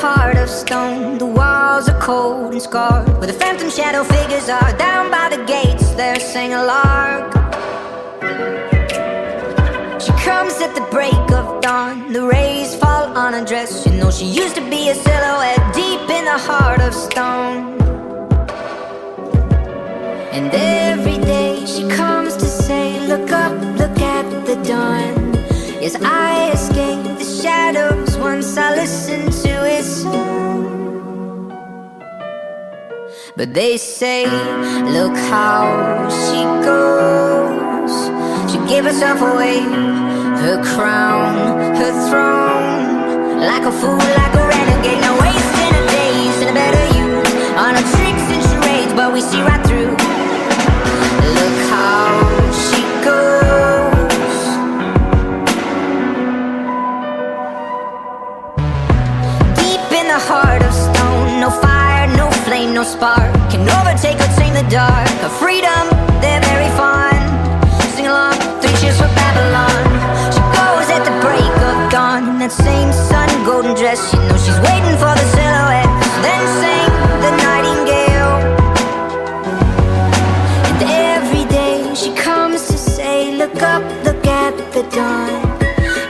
Heart of stone, the walls are cold and scarred, where the phantom shadow figures are. Down by the gates, there sang a lark. She comes at the break of dawn, the rays fall on her dress. You know she used to be a silhouette deep in the heart of stone. And every day she comes to say, look up, look at the dawn. Yes, I escaped the shadows once I listened to its song. But they say, look how she goes. She gave herself away, her crown, her throne. Like a fool, like a renegade, now wasting her days in a better use on her tricks and charades, but we see right through. Look how she goes. Heart of stone, no fire, no flame, no spark can overtake or tame the dark. Her freedom, they're very fond. Sing along, 3 cheers for Babylon. She goes at the break of dawn in that same sun golden dress. You know she's waiting for the silhouette. Then sang the nightingale. And every day she comes to say, look up, look at the dawn.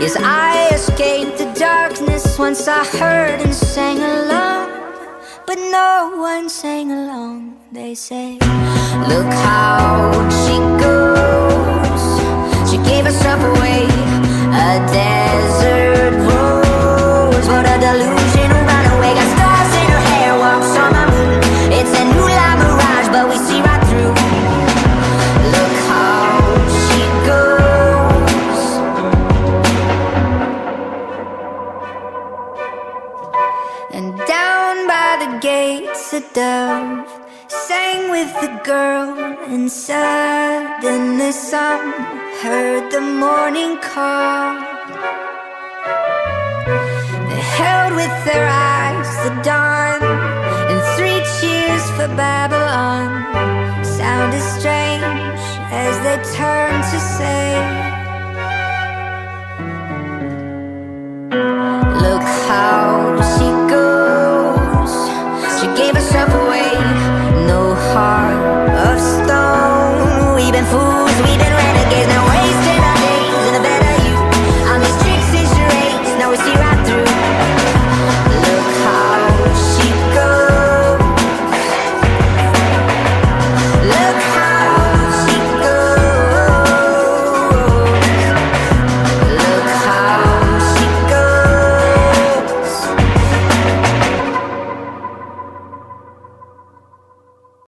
Yes, I escaped the darkness once I heard and sang along. But no one sang along, they say. Look how she goes. She gave herself away, a desert rose. What a delusion, a runaway. Got stars in her hair, walks on the moon. It's a new light mirage, but we see right through. Look how she goes. And down by the gates a dove sang with the girl, and suddenly some heard the morning call. They held with their eyes the dawn, and 3 cheers for Babylon sounded strange as they turned to say, look how she goes. She gave herself away,